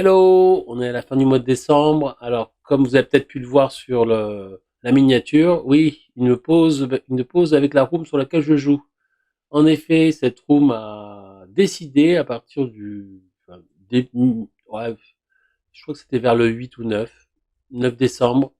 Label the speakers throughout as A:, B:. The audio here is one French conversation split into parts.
A: Hello, on est à la fin du mois de décembre. Alors, comme vous avez peut-être pu le voir sur la miniature, oui, une pause avec la room sur laquelle je joue. En effet, cette room a décidé à partir enfin, ouais, je crois que c'était vers le 8 ou 9 décembre.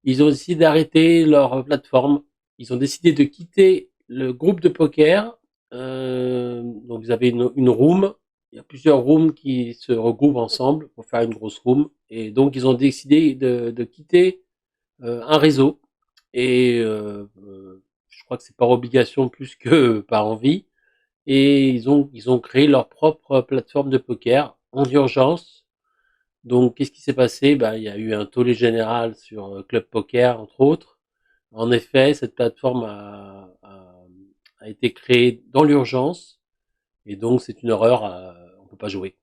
A: Ils ont décidé d'arrêter leur plateforme. Ils ont décidé de quitter le groupe de poker. Donc, ils avaient une room. Il y a plusieurs rooms qui se regroupent ensemble pour faire une grosse room. Et donc, ils ont décidé de quitter un réseau. Et je crois que c'est par obligation plus que par envie. Et ils ont créé leur propre plateforme de poker en urgence. Donc, qu'est-ce qui s'est passé? Ben, il y a eu un tollé général sur Club Poker, entre autres. En effet, cette plateforme a été créée dans l'urgence, et donc c'est une horreur. On peut pas jouer.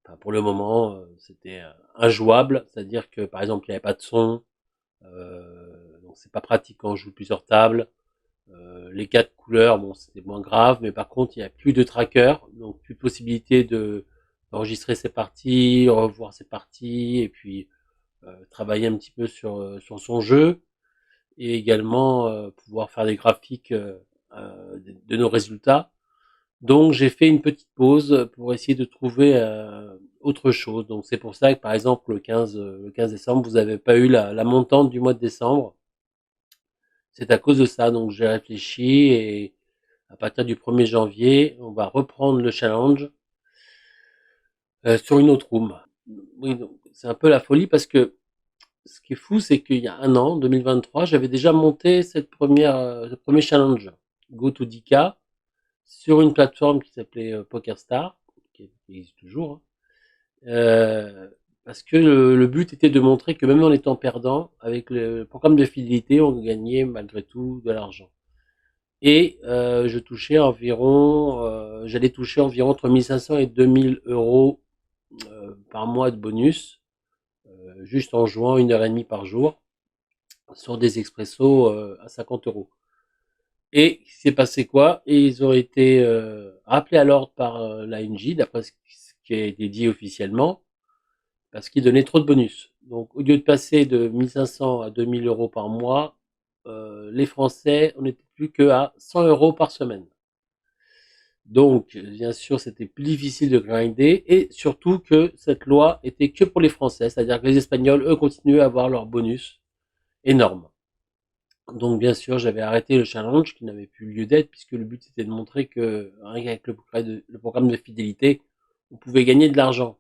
A: Enfin, pour le moment, c'était injouable, c'est-à-dire que par exemple, il n'y avait pas de son, donc c'est pas pratique quand on joue plusieurs tables. Les cas de couleurs, bon, c'était moins grave, mais par contre, il n'y a plus de tracker, donc plus de possibilité de d'enregistrer ses parties, revoir ses parties, et puis travailler un petit peu sur son jeu, et également pouvoir faire des graphiques de nos résultats. Donc j'ai fait une petite pause pour essayer de trouver autre chose. Donc c'est pour ça que par exemple le 15 décembre, vous n'avez pas eu la montante du mois de décembre. C'est à cause de ça. Donc j'ai réfléchi et à partir du 1er janvier, on va reprendre le challenge sur une autre room. Oui, donc c'est un peu la folie parce que ce qui est fou, c'est qu'il y a un an, 2023, j'avais déjà monté ce premier challenge, Go to 10K, sur une plateforme qui s'appelait PokerStar, qui existe toujours, hein. Parce que le but était de montrer que même en étant perdant, avec le programme de fidélité, on gagnait malgré tout de l'argent. Et j'allais toucher environ entre 1500 et 2000 € par mois de bonus, juste en jouant 1 heure et demie par jour sur des expressos à 50 €. Et il s'est passé quoi? Et ils ont été rappelés à l'ordre par l'ANJ, d'après ce qui a été dit officiellement, parce qu'ils donnaient trop de bonus. Donc au lieu de passer de 1500 à 2000 € par mois, les Français, on n'était plus qu'à 100 € par semaine. Donc, bien sûr, c'était plus difficile de grinder, et surtout que cette loi était que pour les Français, c'est-à-dire que les Espagnols, eux, continuaient à avoir leur bonus énorme. Donc bien sûr, j'avais arrêté le challenge qui n'avait plus lieu d'être, puisque le but c'était de montrer que rien qu'avec le programme de fidélité, on pouvait gagner de l'argent.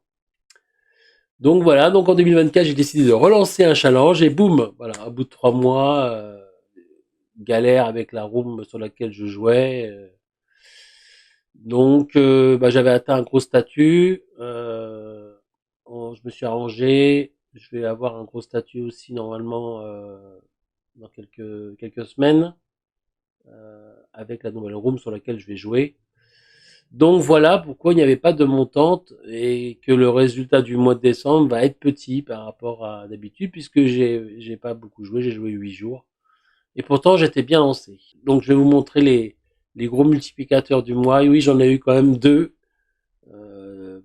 A: Donc voilà, donc en 2024, j'ai décidé de relancer un challenge et boum, voilà, à bout de 3 mois, galère avec la room sur laquelle je jouais. Donc bah, j'avais atteint un gros statut, je me suis arrangé, je vais avoir un gros statut aussi normalement dans quelques semaines, avec la nouvelle room sur laquelle je vais jouer. Donc voilà pourquoi il n'y avait pas de montante et que le résultat du mois de décembre va être petit par rapport à d'habitude, puisque j'ai pas beaucoup joué, j'ai joué 8 jours. Et pourtant j'étais bien lancé. Donc je vais vous montrer les gros multiplicateurs du mois. Et oui, j'en ai eu quand même deux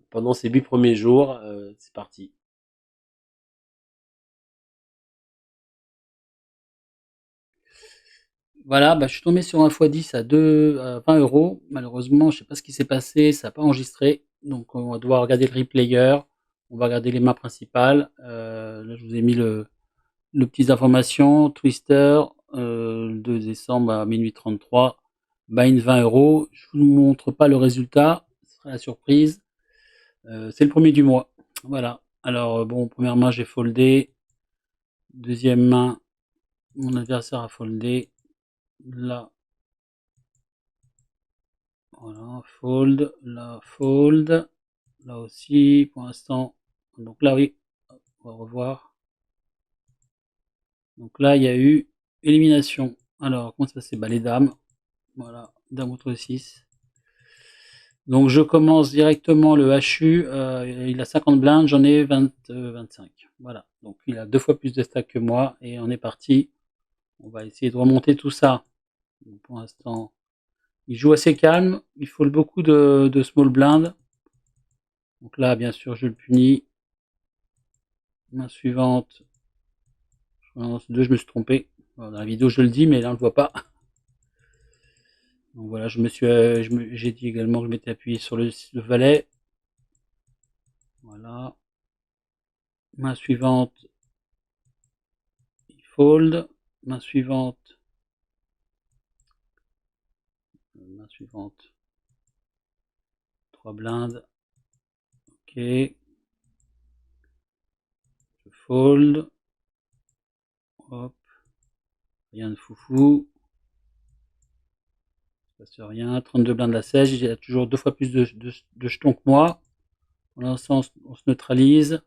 A: pendant ces 8 premiers jours. C'est parti. Voilà, bah, je suis tombé sur un x10 à 20 €. Malheureusement, je sais pas ce qui s'est passé, ça n'a pas enregistré. Donc on va devoir regarder le replayer. On va regarder les mains principales. Là, je vous ai mis le petites informations. Twister, le 2 décembre à minuit 33. Buy-in 20 €. Je vous montre pas le résultat, ce sera la surprise. C'est le premier du mois. Voilà. Alors bon, première main, j'ai foldé. Deuxième main, mon adversaire a foldé. Là, voilà, fold, là aussi, pour l'instant. Donc là, oui, on va revoir. Donc là, il y a eu élimination. Alors, comment ça se passait? Bah, les dames. Voilà, dame contre 6. Donc je commence directement le HU. Il a 50 blindes, j'en ai 20, 25. Voilà, donc il a 2 fois plus de stack que moi, et on est parti. On va essayer de remonter tout ça. Donc, pour l'instant, il joue assez calme. Il faut beaucoup de small blind. Donc là, bien sûr, je le punis. Main suivante. Dans 2, je me suis trompé. Dans la vidéo, je le dis, mais là, on le voit pas. Donc voilà, j'ai dit également que je m'étais appuyé sur le valet. Voilà. Main suivante, il fold. Main suivante. Main suivante. 3 blindes. Ok. Je fold. Hop. Rien de foufou. Ça se passe rien. 32 blindes à 16. J'ai toujours 2 fois plus de jetons que moi. Pour l'instant, on se neutralise.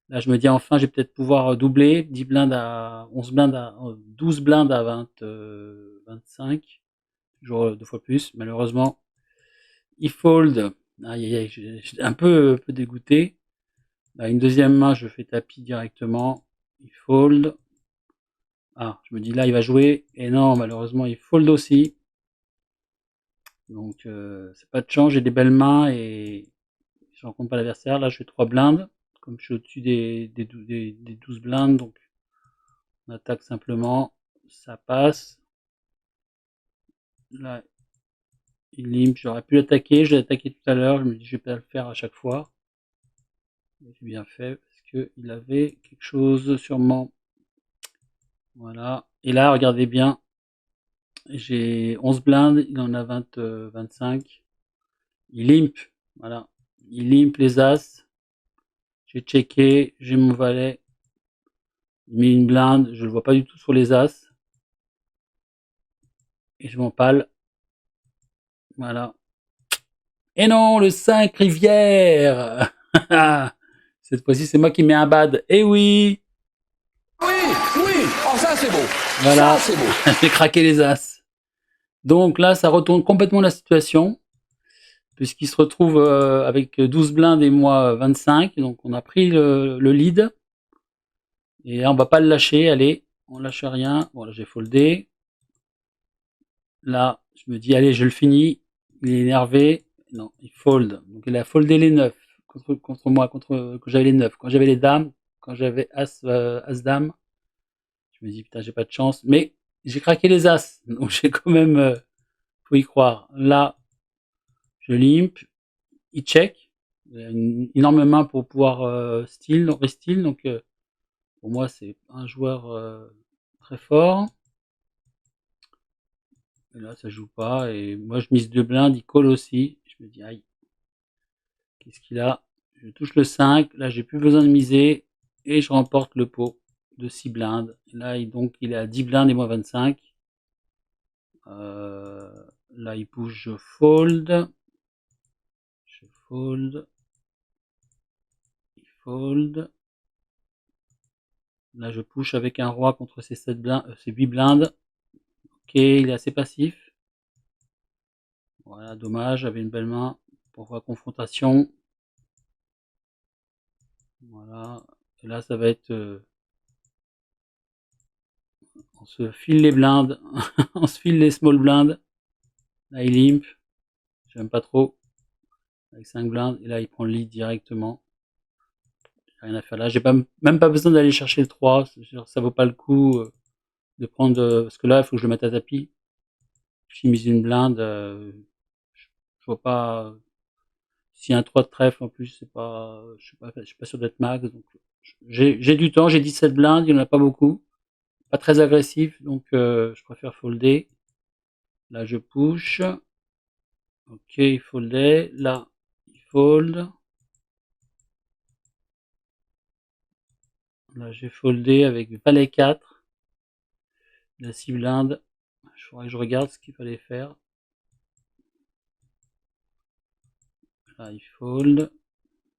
A: Là, je me dis enfin, je vais peut-être pouvoir doubler. 10 blindes à 11 blindes à 12 blindes à 20, 25. Toujours 2 fois plus. Malheureusement, il fold. Aïe, aïe, aïe, j'étais un peu dégoûté. Là, une deuxième main, je fais tapis directement. Il fold. Ah, je me dis là, il va jouer. Et non, malheureusement, il fold aussi. Donc, c'est pas de chance. J'ai des belles mains et je rencontre pas l'adversaire. Là, je fais 3 blindes. Comme je suis au-dessus des 12 blindes, donc on attaque simplement. Ça passe. Là, il limp. J'aurais pu l'attaquer. Je l'ai attaqué tout à l'heure. Je me dis, je vais pas le faire à chaque fois. J'ai bien fait parce qu'il avait quelque chose sûrement. Voilà. Et là, regardez bien. J'ai 11 blindes, il en a 20, 25. Il limp, voilà. Il limp les as. J'ai checké, j'ai mon valet. Il met une blinde, je le vois pas du tout sur les as. Et je m'empale. Voilà. Et non, le 5 rivière. Cette fois-ci, c'est moi qui mets un bad. Eh oui.
B: Oui, oui, oh ça c'est beau.
A: Voilà.
B: Ça c'est beau.
A: J'ai craqué les as. Donc là, ça retourne complètement la situation. Puisqu'il se retrouve avec 12 blindes et moi 25. Donc on a pris le lead. Et là, on va pas le lâcher, allez, on lâche rien. Bon, là, j'ai foldé. Là, je me dis, allez, je le finis. Il est énervé. Non, il fold. Donc, il a foldé les 9 contre moi, quand j'avais les 9. Quand j'avais les dames, quand j'avais as-dame, je me dis, putain, j'ai pas de chance. Mais j'ai craqué les as. Donc, j'ai quand même, faut y croire. Là, je limp. Il check. Il a une énorme main pour pouvoir restyle. Donc, pour moi, c'est un joueur très fort. Et là, ça joue pas. Et moi, je mise 2 blindes, il colle aussi. Je me dis, aïe, qu'est-ce qu'il a? Je touche le 5. Là, j'ai plus besoin de miser. Et je remporte le pot de 6 blindes. Et là, donc, il est à 10 blindes et moi 25. Là, il bouge, je fold. Je fold. Il fold. Là, je push avec un roi contre ses 7 blindes, ses 8 blindes. Ok, il est assez passif. Voilà, dommage, j'avais une belle main pour voir confrontation. Voilà. Et là, ça va être on se file les blindes, on se file les small blindes. Là, il limp, j'aime pas trop, avec 5 blindes. Et là, il prend le lead directement. J'ai rien à faire là. J'ai pas, même pas besoin d'aller chercher le 3. Ça vaut pas le coup de prendre, parce que là, il faut que je le mette à tapis. J'ai mis une blinde, je vois pas, s'il y a un 3 de trèfle en plus, c'est pas, je suis pas sûr d'être max. Donc, j'ai du temps, j'ai 17 blindes, il y en a pas beaucoup. Pas très agressif, donc je préfère folder. Là, je push. Ok, il foldait. Là, il fold. Là, j'ai foldé avec valet 4. La 6 blindes. Il faudrait que je regarde ce qu'il fallait faire. Là, il fold.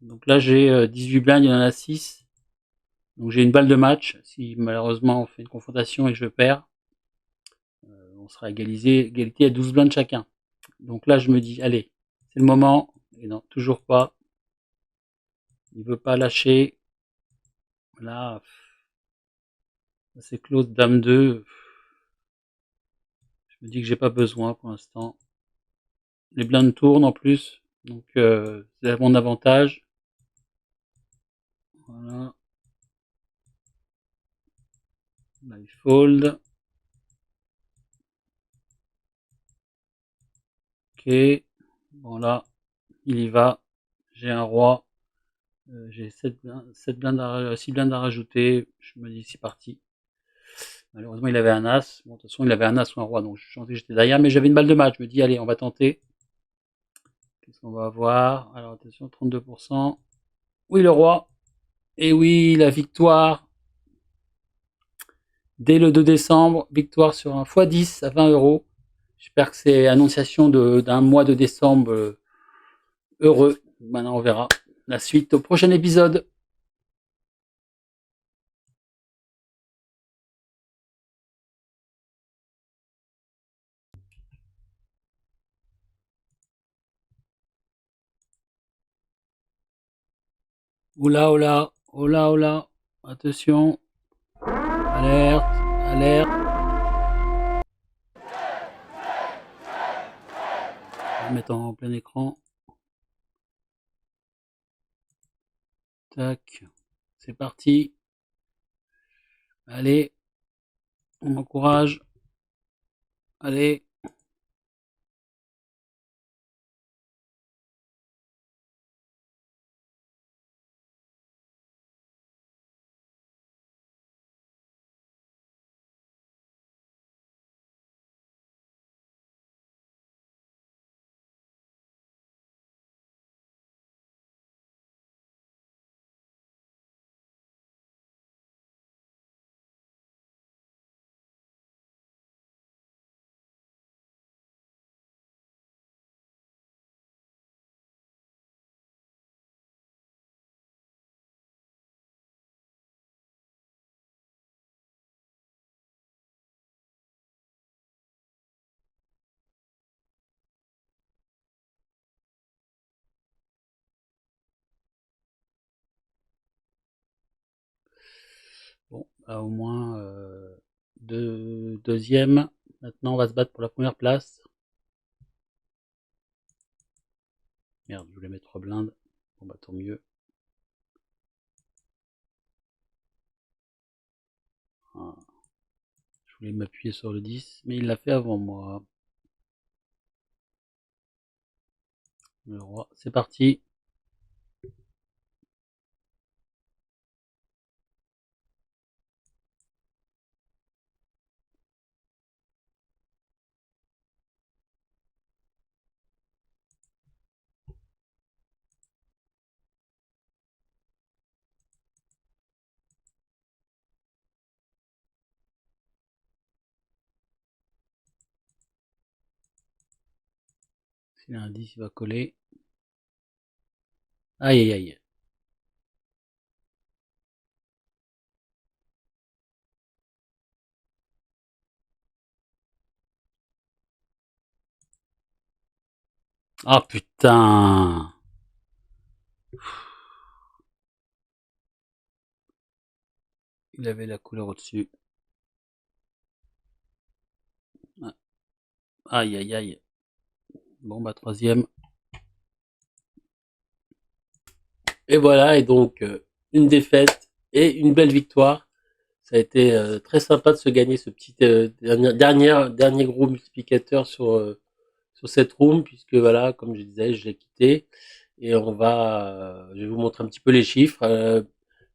A: Donc là, j'ai 18 blindes, il y en a 6. Donc j'ai une balle de match. Si malheureusement on fait une confrontation et que je perds, on sera égalité à 12 blindes chacun. Donc là, je me dis, allez, c'est le moment. Et non, toujours pas. Il veut pas lâcher. Là, c'est close, dame 2. Je me dis que j'ai pas besoin pour l'instant. Les blindes tournent en plus, donc c'est à mon avantage. Voilà.
C: Là, il fold. Ok. Bon, là, il y va. J'ai un roi. J'ai 6 blindes à rajouter. Je me dis, c'est parti. Malheureusement, il avait un as. Bon, de toute façon, il avait un as ou un roi, donc je sentais que j'étais derrière, mais j'avais une balle de match. Je me dis, allez, on va tenter. Qu'est-ce qu'on va avoir? Alors, attention, 32%. Oui, le roi. Et oui, la victoire. Dès le 2 décembre, victoire sur un x10 à 20 euros. J'espère que c'est annonciation d'un mois de décembre heureux. Maintenant, on verra la suite au prochain épisode. Oula, oula, oula, oula. Attention. Alerte, alerte. On va mettre en plein écran. Tac. C'est parti. Allez. On encourage. Allez. Bon, bah, au moins deuxième. Maintenant, on va se battre pour la première place. Merde, je voulais mettre 3 blindes. Bon, bah, tant mieux. Ah. Je voulais m'appuyer sur le 10, mais il l'a fait avant moi. Le roi, c'est parti. S'il a un 10, il va coller. Aïe, aïe, aïe. Ah putain. Il avait la couleur au-dessus. Aïe, aïe, aïe. Bon, bah, troisième. Et voilà, et donc, une défaite et une belle victoire. Ça a été très sympa de se gagner ce petit dernier gros multiplicateur sur cette room, puisque voilà, comme je disais, je l'ai quitté. Et je vais vous montrer un petit peu les chiffres.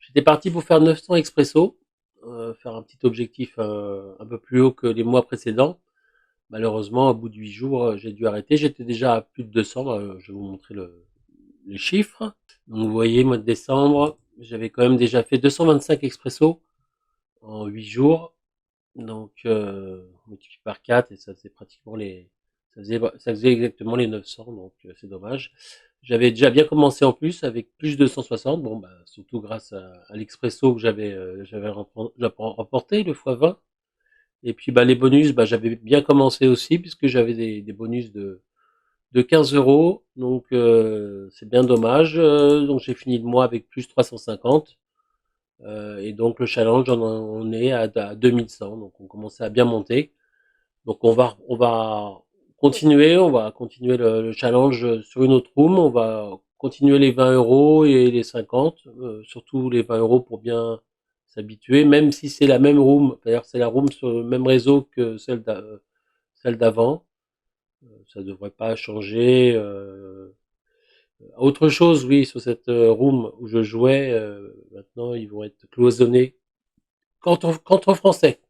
C: J'étais parti pour faire 900 expresso, faire un petit objectif un peu plus haut que les mois précédents. Malheureusement, au bout de 8 jours, j'ai dû arrêter. J'étais déjà à plus de 200. Je vais vous montrer les chiffres. Donc, vous voyez, mois de décembre, j'avais quand même déjà fait 225 expresso en 8 jours. Donc, multiplié par 4 et ça faisait pratiquement ça faisait exactement les 900. Donc, c'est dommage. J'avais déjà bien commencé en plus avec plus de 160. Bon, bah, surtout grâce à l'expresso que j'avais remporté, le x20. Et puis, bah, les bonus, bah, j'avais bien commencé aussi puisque j'avais des bonus de 15 euros. Donc, c'est bien dommage. Donc, j'ai fini le mois avec plus 350. Et donc, le challenge, on est à 2100. Donc, on commençait à bien monter. Donc, on va continuer le challenge sur une autre room. On va continuer les 20 euros et les 50, surtout les 20 euros pour bien
A: s'habituer, même si c'est la même room, c'est-à-dire c'est la room sur le même réseau que celle d'avant. Ça devrait pas changer. Autre chose, oui, sur cette room où je jouais, maintenant ils vont être cloisonnés qu'entre français.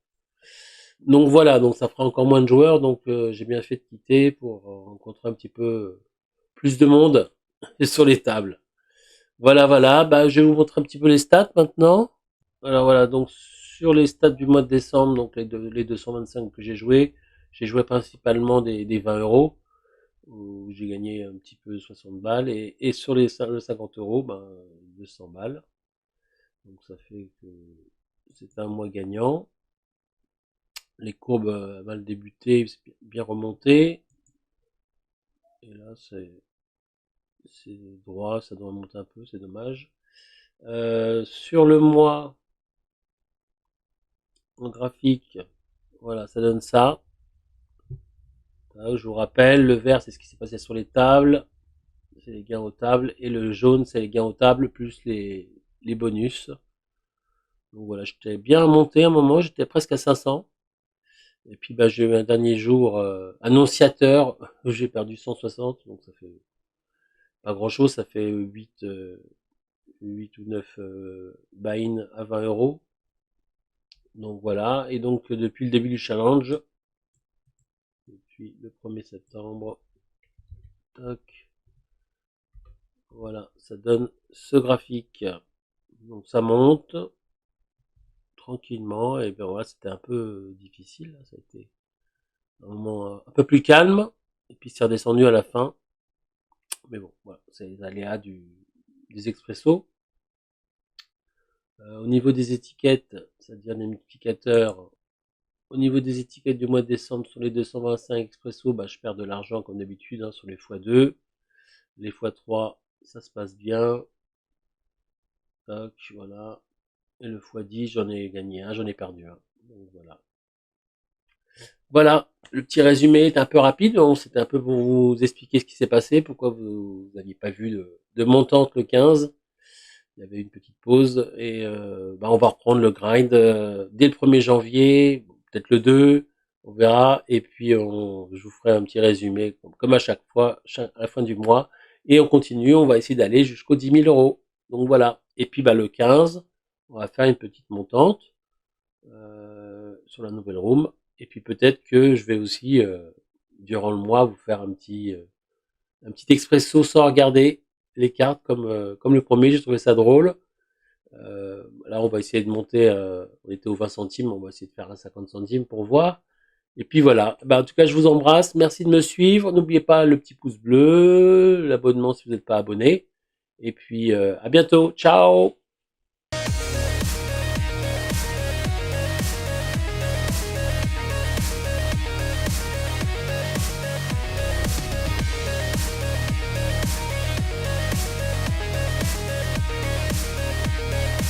A: Donc voilà, donc ça fera encore moins de joueurs, donc j'ai bien fait de quitter pour rencontrer un petit peu plus de monde sur les tables. Voilà, voilà, bah, je vais vous montrer un petit peu les stats maintenant. Alors voilà, donc sur les stats du mois de décembre, donc les 225 que j'ai joué principalement des 20 euros, où j'ai gagné un petit peu 60 balles, et sur les 50 euros, ben, 200 balles. Donc ça fait que c'est un mois gagnant. Les courbes mal débutées, bien remontées. Et là, c'est droit, ça doit monter un peu, c'est dommage. Sur le mois, en graphique, voilà, ça donne ça. Là, je vous rappelle, le vert, c'est ce qui s'est passé sur les tables. C'est les gains aux tables. Et le jaune, c'est les gains aux tables plus les bonus. Donc voilà, j'étais bien monté à un moment, j'étais presque à 500. Et puis bah, j'ai eu un dernier jour annonciateur où j'ai perdu 160. Donc ça fait pas grand chose, ça fait 8 ou 9 buy-in à 20 euros. Donc voilà, et donc depuis le début du challenge, depuis le 1er septembre, toc, voilà, ça donne ce graphique. Donc ça monte tranquillement, et bien voilà, c'était un peu difficile, ça a été un moment un peu plus calme, et puis c'est redescendu à la fin. Mais bon, voilà, c'est les aléas des expressos. Au niveau des étiquettes, c'est-à-dire des multiplicateurs, au niveau des étiquettes du mois de décembre sur les 225 expresso, bah, je perds de l'argent comme d'habitude hein, sur les x2. Les x3, ça se passe bien. Toc, voilà. Et le x10, j'en ai gagné un, j'en ai perdu un. Donc voilà. Voilà, le petit résumé est un peu rapide. Bon, c'était un peu pour vous expliquer ce qui s'est passé, pourquoi vous n'aviez pas vu de montante le 15. Il y avait une petite pause et bah, on va reprendre le grind dès le 1er janvier, peut-être le 2, on verra. Et puis je vous ferai un petit résumé comme à chaque fois, à la fin du mois. Et on continue, on va essayer d'aller jusqu'aux 10 000 euros. Donc voilà. Et puis bah, le 15, on va faire une petite montante sur la nouvelle room. Et puis peut-être que je vais aussi, durant le mois, vous faire un petit expresso sans regarder les cartes comme le premier, j'ai trouvé ça drôle. Là, on va essayer de monter, on était aux 20 centimes, on va essayer de faire un 50 centimes pour voir. Et puis voilà. En tout cas, je vous embrasse. Merci de me suivre. N'oubliez pas le petit pouce bleu, l'abonnement si vous n'êtes pas abonné. Et puis, à bientôt. Ciao!